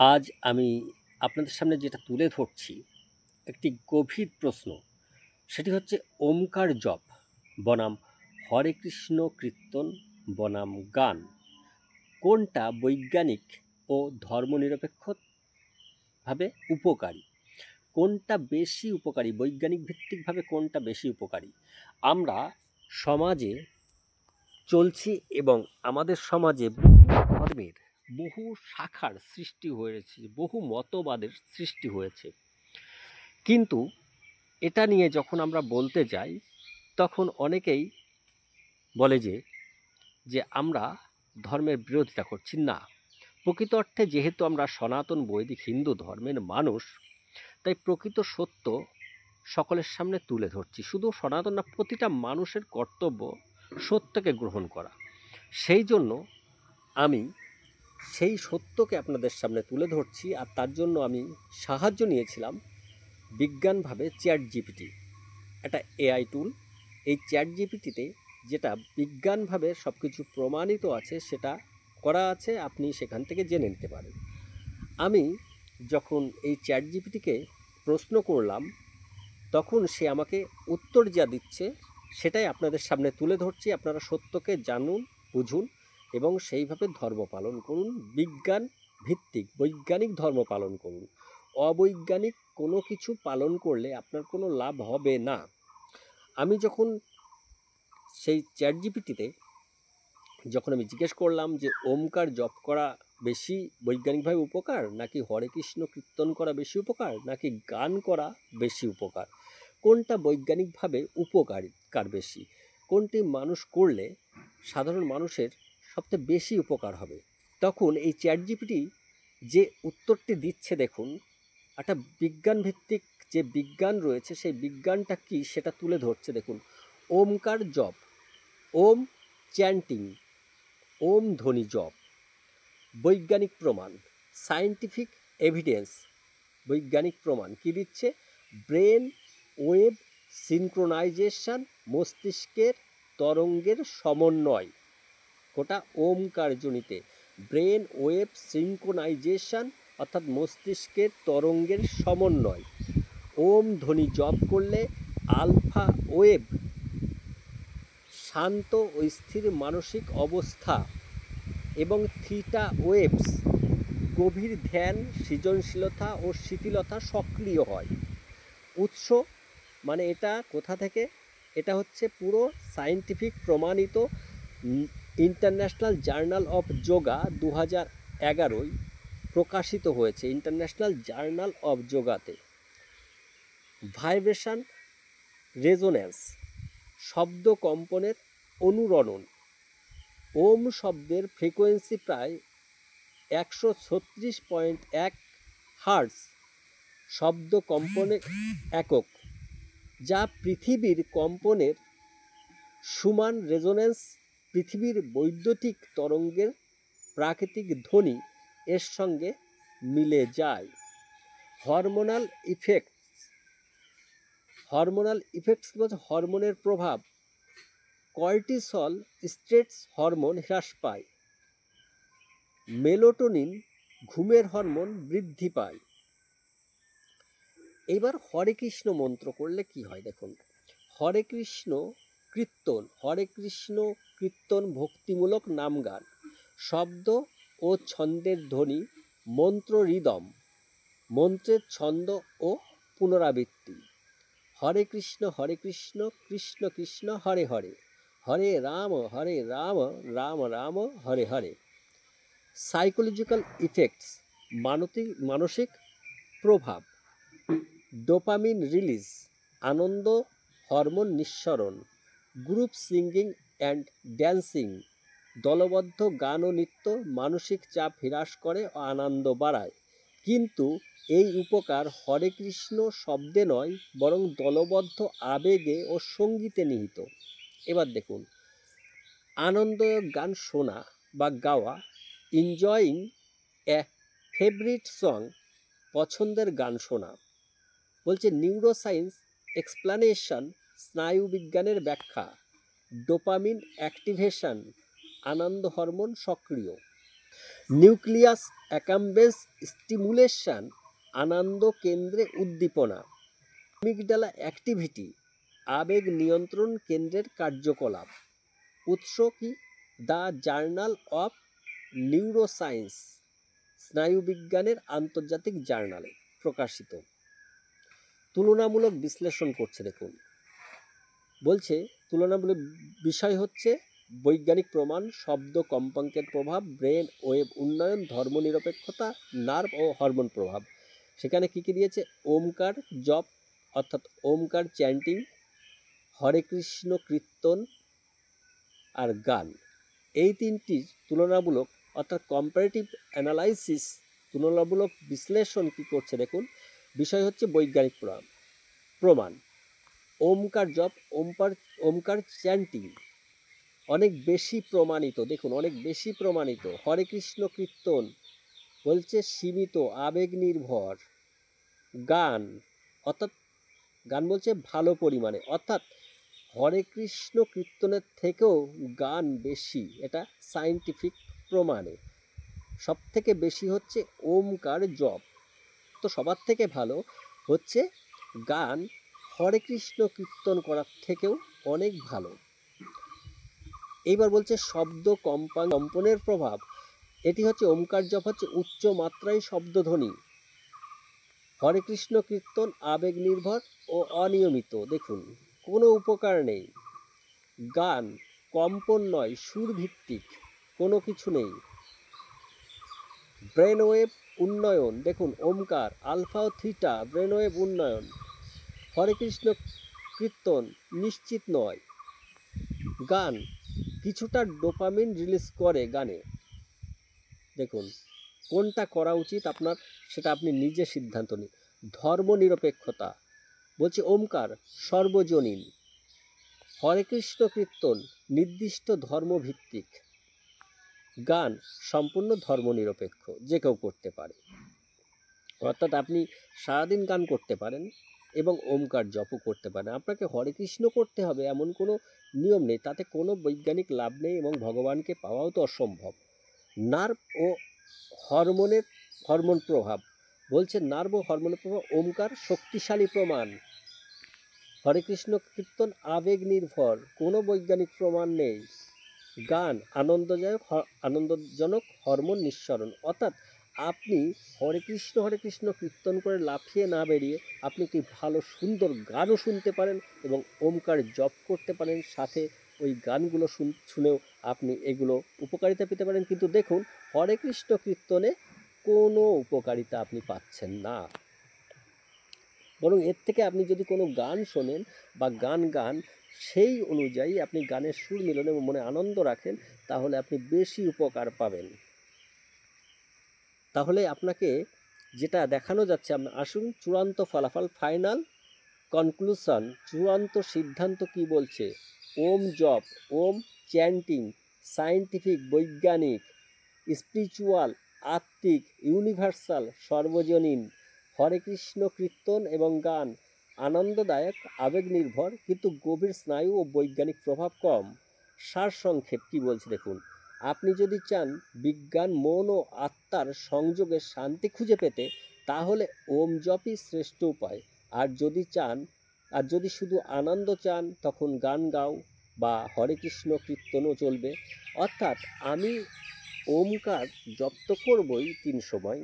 আজ আমি আপনাদের সামনে যেটা তুলে ধরছি একটি গভীর প্রশ্ন। সেটি হচ্ছে ওমকার জপ বনাম হরে কৃষ্ণ কীর্তন বনাম গান কোনটা বৈজ্ঞানিক ও ধর্মনিরপেক্ষভাবে উপকারী? কোনটা বেশি উপকারী, বৈজ্ঞানিক ভিত্তিকভাবে কোনটা বেশি উপকারী? আমরা সমাজে চলছি এবং আমাদের সমাজে বহু ধর্মের, বহু শাখার সৃষ্টি হয়েছে, বহু মতবাদের সৃষ্টি হয়েছে। কিন্তু এটা নিয়ে যখন আমরা বলতে যাই তখন অনেকেই বলে যে আমরা ধর্মের বিরোধিতা করছি না। প্রকৃত অর্থে যেহেতু আমরা সনাতন বৈদিক হিন্দু ধর্মের মানুষ, তাই প্রকৃত সত্য সকলের সামনে তুলে ধরছি। শুধু সনাতন না, প্রতিটা মানুষের কর্তব্য সত্যকে গ্রহণ করা। সেই জন্য আমি সেই সত্যকে আপনাদের সামনে তুলে ধরছি, আর তার জন্য আমি সাহায্য নিয়েছিলাম বিজ্ঞানভাবে চ্যাট জিপিটি, একটা এআই টুল। এই চ্যাট জিপিটিতে যেটা বিজ্ঞানভাবে সব কিছু প্রমাণিত আছে সেটা করা আছে, আপনি সেখান থেকে জেনে নিতে পারেন। আমি যখন এই চ্যাট জিপিটিকে প্রশ্ন করলাম তখন সে আমাকে উত্তর যা দিচ্ছে সেটাই আপনাদের সামনে তুলে ধরছি। আপনারা সত্যকে জানুন, বুঝুন এবং সেইভাবে ধর্ম পালন করুন। বিজ্ঞান ভিত্তিক বৈজ্ঞানিক ধর্ম পালন করুন। অবৈজ্ঞানিক কোনো কিছু পালন করলে আপনার কোনো লাভ হবে না। আমি যখন সেই চ্যাট জিপিটিতে যখন আমি জিজ্ঞেস করলাম যে ওমকার জপ করা বেশি বৈজ্ঞানিকভাবে উপকার, নাকি হরে কৃষ্ণ কীর্তন করা বেশি উপকার, নাকি গান করা বেশি উপকার, কোনটা বৈজ্ঞানিকভাবে উপকার বেশি, কোনটি মানুষ করলে সাধারণ মানুষের সবচেয়ে বেশি উপকার হবে, তখন এই চ্যাট জিপিটি যে উত্তরটি দিচ্ছে দেখুন, একটা বিজ্ঞানভিত্তিক যে বিজ্ঞান রয়েছে সেই বিজ্ঞানটা কি সেটা তুলে ধরছে দেখুন। ওমকার জপ, ওম চ্যান্টিং, ওম ধ্বনি জপ, বৈজ্ঞানিক প্রমাণ, সায়েন্টিফিক এভিডেন্স। বৈজ্ঞানিক প্রমাণ কি দিচ্ছে? ব্রেন ওয়েভ সিনক্রোনাইজেশন, মস্তিষ্কের তরঙ্গের সমন্বয়। গোটা ওমকার জনিতে ব্রেন ওয়েভ সিনক্রোনাইজেশন অর্থাৎ মস্তিষ্কের তরঙ্গের সমন্বয়। ওম ধ্বনি জপ করলে আলফা ওয়েভ, শান্ত ও স্থির মানসিক অবস্থা, এবং থিটা ওয়েভস, গভীর ধ্যান, সৃজনশীলতা ও শিথিলতা সক্রিয় হয়। উৎস মানে এটা কোথা থেকে? এটা হচ্ছে পুরো সায়েন্টিফিক প্রমাণিত। ইন্টারন্যাশনাল জার্নাল অফ যোগা 2011 প্রকাশিত হয়েছে, ইন্টারন্যাশনাল জার্নাল অফ যোগাতে। ভাইব্রেশন রেজোন্যান্স, শব্দ কম্পনের অনুরণন। ওম শব্দের ফ্রিকোয়েন্সি প্রায় 136.1 হার্টজ শব্দ কম্পনের একক, যা পৃথিবীর কম্পনের সমান। রেজোন্যান্স পৃথিবীর বৈদ্যুতিক তরঙ্গের প্রাকৃতিক ধ্বনি এর সঙ্গে মিলে যায়। হরমোনাল ইফেক্টস, কি বলছে? হরমোনের প্রভাব। কর্টিসল স্ট্রেস হরমোন হ্রাস পায়, মেলাটোনিন ঘুমের হরমোন বৃদ্ধি পায়। এবার হরে কৃষ্ণ মন্ত্র করলে কি হয় দেখুন। হরে কৃষ্ণ কীর্তন ভক্তিমূলক নাম গান, শব্দ ও ছন্দের ধ্বনি, মন্ত্র রিদম, মন্ত্রের ছন্দ ও পুনরাবৃত্তি। হরে কৃষ্ণ কৃষ্ণ কৃষ্ণ হরে হরে, হরে রাম রাম রাম হরে হরে। সাইকোলজিক্যাল ইফেক্টস, মানসিক প্রভাব। ডোপামিন রিলিজ, আনন্দ হরমোন নিঃসরণ। গ্রুপ সিঙ্গিং অ্যান্ড ড্যান্সিং, দলবদ্ধ গান ও নৃত্য মানসিক চাপ হ্রাস করে ও আনন্দ বাড়ায়। কিন্তু এই উপকার হরে কৃষ্ণ শব্দে নয়, বরং দলবদ্ধ আবেগে ও সঙ্গীতে নিহিত। এবার দেখুন, আনন্দদায়ক গান শোনা বা গাওয়া, এনজয়িং এ ফেভারিট সং, পছন্দের গান শোনা। বলছে নিউরোসায়েন্স এক্সপ্লানেশন, স্নায়ু বিজ্ঞানের ব্যাখ্যা। ডোপামিন অ্যাক্টিভেশন, আনন্দ হরমোন সক্রিয়। নিউক্লিয়াস অ্যাকাম্বেস স্টিমুলেশন, আনন্দ কেন্দ্রে উদ্দীপনা। অ্যামিগডালা অ্যাক্টিভিটি, আবেগ নিয়ন্ত্রণ কেন্দ্রের কার্যকলাপ। উৎস কি? দ্য জার্নাল অফ নিউরোসায়েন্স, স্নায়ুবিজ্ঞানের আন্তর্জাতিক জার্নালে প্রকাশিত। তুলনামূলক বিশ্লেষণ করছে, দেখুন বলছে তুলনামূলক বিষয় হচ্ছে বৈজ্ঞানিক প্রমাণ, শব্দ কম্পাঙ্কের প্রভাব, ব্রেন ওয়েভ উন্নয়ন, ধর্মনিরপেক্ষতা, নার্ভ ও হরমোন প্রভাব। সেখানে কি কি দিয়েছে? ওমকার জপ অর্থাৎ ওমকার চ্যান্টিং, হরে কৃষ্ণ কীর্তন আর গান। এই তিনটির তুলনামূলক অর্থাৎ কম্পারেটিভ অ্যানালাইসিস, তুলনামূলক বিশ্লেষণ কি করছে দেখুন। বিষয় হচ্ছে বৈজ্ঞানিক প্রমাণ। ওমকার জপ, ওমকার চ্যান্টিং অনেক বেশি প্রমাণিত, দেখুন অনেক বেশি প্রমাণিত। হরে কৃষ্ণ কীর্তন বলছে সীমিত, আবেগ নির্ভর। গান অর্থাৎ গান বলছে ভালো পরিমাণে, অর্থাৎ হরে কৃষ্ণ কীর্তনের থেকেও গান বেশি, এটা সায়েন্টিফিক প্রমাণে। সব থেকে বেশি হচ্ছে ওমকার জপ। তো সবার থেকে ভালো হচ্ছে গান হরে কৃষ্ণ কীর্তন করার থেকেও অনেক ভালো। এইবার বলছে শব্দ কম্পনের প্রভাব। এটি হচ্ছে ওমকার জপ হচ্ছে উচ্চ মাত্রায় শব্দধ্বনি, হরে কৃষ্ণ কীর্তন আবেগ নির্ভর ও অনিয়মিত, দেখুন কোনো উপকার নেই। গান কম্পন নয়, সুর ভিত্তিক, কোনো কিছু নেই। ব্রেন ওয়েভ উন্নয়ন, দেখুন ওমকার আলফা ও থিটা ব্রেন ওয়েভ উন্নয়ন। হরে কৃষ্ণ কীর্তন নিশ্চিত নয়। গান কিছুটা ডোপামিন রিলিজ করে গানে। দেখুন কোনটা করা উচিত আপনার, সেটা আপনি নিজে সিদ্ধান্ত নিন। ধর্মনিরপেক্ষতা বলছে ওমকার সর্বজনীন, হরে কৃষ্ণ কীর্তন নির্দিষ্ট ধর্মভিত্তিক, গান সম্পূর্ণ ধর্মনিরপেক্ষ, যে কেউ করতে পারে। অর্থাৎ আপনি সারাদিন গান করতে পারেন এবং ওমকার জপও করতে পারেন। আপনাকে হরে কৃষ্ণ করতে হবে এমন কোনো নিয়ম নেই, তাতে কোনো বৈজ্ঞানিক লাভ নেই এবং ভগবানকে পাওয়াও তো অসম্ভব। নার্ভ ও হরমোন প্রভাব বলছে, নার্ভ ও হরমোনের প্রভাব। ওমকার শক্তিশালী প্রমাণ, হরে কৃষ্ণ কীর্তন আবেগ নির্ভর, কোনো বৈজ্ঞানিক প্রমাণ নেই। গান আনন্দজনক হরমোন নিঃসরণ। অর্থাৎ আপনি হরে কৃষ্ণ কীর্তন করে লাফিয়ে না বেরিয়ে আপনি একটি ভালো সুন্দর গানও শুনতে পারেন এবং ওমকার জপ করতে পারেন, সাথে ওই গানগুলো শুনেও আপনি এগুলো উপকারিতা পেতে পারেন। কিন্তু দেখুন হরে কৃষ্ণ কীর্তনে কোনো উপকারিতা আপনি পাচ্ছেন না, বরং এর থেকে আপনি যদি কোনো গান শোনেন বা গান সেই অনুযায়ী আপনি গানের সুর মিলন এবং মনে আনন্দ রাখেন, তাহলে আপনি বেশি উপকার পাবেন। তাহলে আপনাকে যেটা দেখানো যাচ্ছে, আপনার আসুন চূড়ান্ত ফলাফল, ফাইনাল কনক্লুশন, চূড়ান্ত সিদ্ধান্ত কি বলছে। ওম জপ, ওম চ্যান্টিং সায়েন্টিফিক, বৈজ্ঞানিক, স্পিরিচুয়াল, আত্মিক, ইউনিভার্সাল, সর্বজনীন। হরে কৃষ্ণ কীর্তন এবং গান আনন্দদায়ক, আবেগ নির্ভর, কিন্তু গভীর স্নায়ু ও বৈজ্ঞানিক প্রভাব কম। সারসংক্ষেপ কি বলছে দেখুন। আপনি যদি চান বিজ্ঞান, মন ও আত্মার সংযোগে শান্তি খুঁজে পেতে, তাহলে ওম জপই শ্রেষ্ঠ উপায়। আর যদি শুধু আনন্দ চান, তখন গান গাও বা হরে কৃষ্ণ কীর্তনও চলবে। অর্থাৎ আমি ওমকার জপ তো করবই 3 সময়,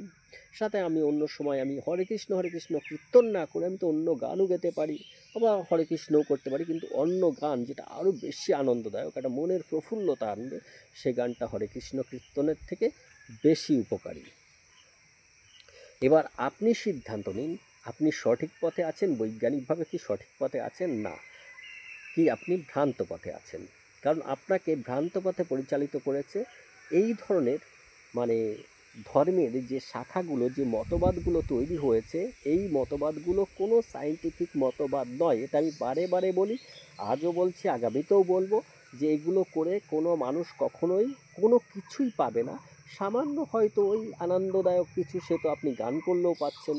সাথে আমি অন্য সময় আমি হরে কৃষ্ণ কীর্তন না করে আমি তো অন্য গানও গেতে পারি, আবার হরে কৃষ্ণও করতে পারি, কিন্তু অন্য গান যেটা আরও বেশি আনন্দদায়ক, একটা মনের প্রফুল্লতা আনবে, সে গানটা হরে কৃষ্ণ কীর্তনের থেকে বেশি উপকারী। এবার আপনি সিদ্ধান্ত নিন, আপনি সঠিক পথে আছেন, বৈজ্ঞানিকভাবে কি সঠিক পথে আছেন, না কি আপনি ভ্রান্ত পথে আছেন। কারণ আপনাকে ভ্রান্ত পথে পরিচালিত করেছে এই ধরনের ধর্মের যে শাখাগুলো, যে মতবাদগুলো তৈরি হয়েছে, এই মতবাদগুলো কোনো সায়েন্টিফিক মতবাদ নয়। এটা আমি বারে বারে বলি, আজও বলছি, আগামীতেও বলবো, যে এগুলো করে কোনো মানুষ কখনোই কোনো কিছুই পাবে না। সামান্য হয়তো ওই আনন্দদায়ক কিছু, সে তো আপনি গান করলেও পাচ্ছেন,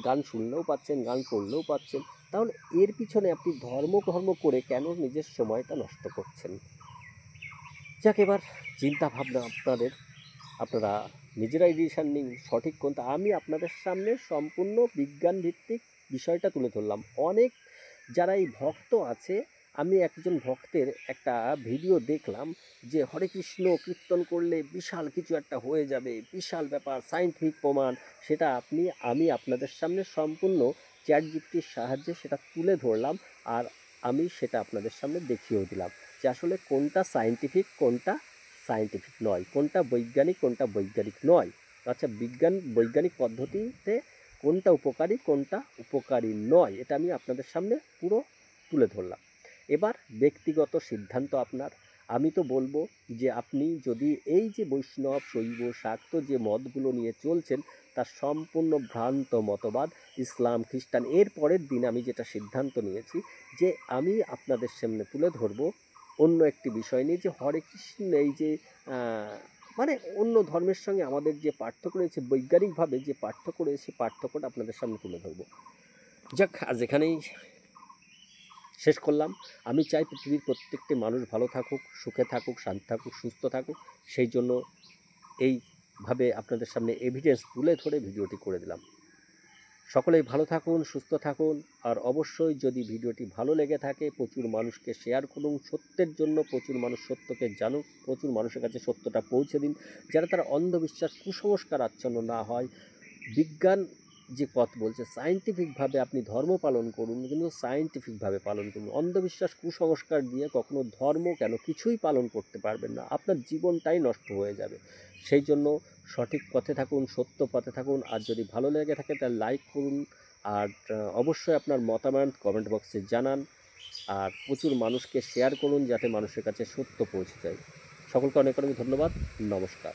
গান শুনলেও পাচ্ছেন, গান করলেও পাচ্ছেন। তাহলে এর পিছনে আপনি ধর্ম করে কেন নিজের সময়টা নষ্ট করছেন? যাক, এবার চিন্তা ভাবনা আপনাদের, আপনারা নিজেরাই ডিসিশন নিন সঠিক কোনটা। আমি আপনাদের সামনে সম্পূর্ণ বিজ্ঞান ভিত্তিক বিষয়টা তুলে ধরলাম। অনেক যারা এই ভক্ত আছে, আমি একজন ভক্তের একটা ভিডিও দেখলাম যে হরে কৃষ্ণ কীর্তন করলে বিশাল কিছু একটা হয়ে যাবে, বিশাল ব্যাপার, সায়েন্টিফিক প্রমাণ। সেটা আমি আপনাদের সামনে সম্পূর্ণ চ্যাট জিপিটির সাহায্যে সেটা তুলে ধরলাম, আর আমি সেটা আপনাদের সামনে দেখিয়েও দিলাম যে আসলে কোনটা সায়েন্টিফিক, কোনটা সায়েন্টিফিক নয়, কোনটা বৈজ্ঞানিক, কোনটা বৈজ্ঞানিক নয়। আচ্ছা, বৈজ্ঞানিক পদ্ধতিতে কোনটা উপকারী, কোনটা উপকারী নয়, এটা আমি আপনাদের সামনে পুরো তুলে ধরলাম। এবার ব্যক্তিগত সিদ্ধান্ত আপনার। আমি তো বলবো যে আপনি যদি এই যে বৈষ্ণব, শৈব, শাক্ত যে মতগুলো নিয়ে চলছেন, তা সম্পূর্ণ ভ্রান্ত মতবাদ। ইসলাম, খ্রিস্টান, এর পরের দিন আমি যেটা সিদ্ধান্ত নিয়েছি যে আমি আপনাদের সামনে তুলে ধরবো অন্য একটি বিষয় নিয়ে, যে হরে কৃষ্ণ এই যে মানে অন্য ধর্মের সঙ্গে আমাদের যে পার্থক্য রয়েছে, বৈজ্ঞানিকভাবে যে পার্থক্য রয়েছে, পার্থক্যটা আপনাদের সামনে তুলে ধরবো। যাক, আজ এখানেই শেষ করলাম। আমি চাই পৃথিবীর প্রত্যেকটি মানুষ ভালো থাকুক, সুখে থাকুক, শান্তি থাকুক, সুস্থ থাকুক। সেই জন্য এইভাবে আপনাদের সামনে এভিডেন্স তুলে ধরে ভিডিওটি করে দিলাম। সকলেই ভালো থাকুন, সুস্থ থাকুন, আর অবশ্যই যদি ভিডিওটি ভালো লেগে থাকে প্রচুর মানুষকে শেয়ার করুন। সত্যের জন্য প্রচুর মানুষ সত্যকে জানুক, প্রচুর মানুষের কাছে সত্যটা পৌঁছে দিন, যারা তারা অন্ধবিশ্বাস, কুসংস্কার আচ্ছন্ন না হয়। বিজ্ঞান যে পথ বলছে, সায়েন্টিফিকভাবে আপনি ধর্ম পালন করুন, কিন্তু সায়েন্টিফিকভাবে পালন করুন। অন্ধবিশ্বাস, কুসংস্কার দিয়ে কখনো ধর্ম কেন কিছুই পালন করতে পারবেন না, আপনার জীবনটাই নষ্ট হয়ে যাবে। সেই জন্য সঠিক পথে থাকুন, সত্য পথে থাকুন। আর যদি ভালো লেগে থাকে তাহলে লাইক করুন, আর অবশ্যই আপনার মতামত কমেন্ট বক্সে জানান, আর প্রচুর মানুষকে শেয়ার করুন যাতে মানুষের কাছে সত্য পৌঁছে যায়। সকলকে অনেক অনেক ধন্যবাদ। নমস্কার।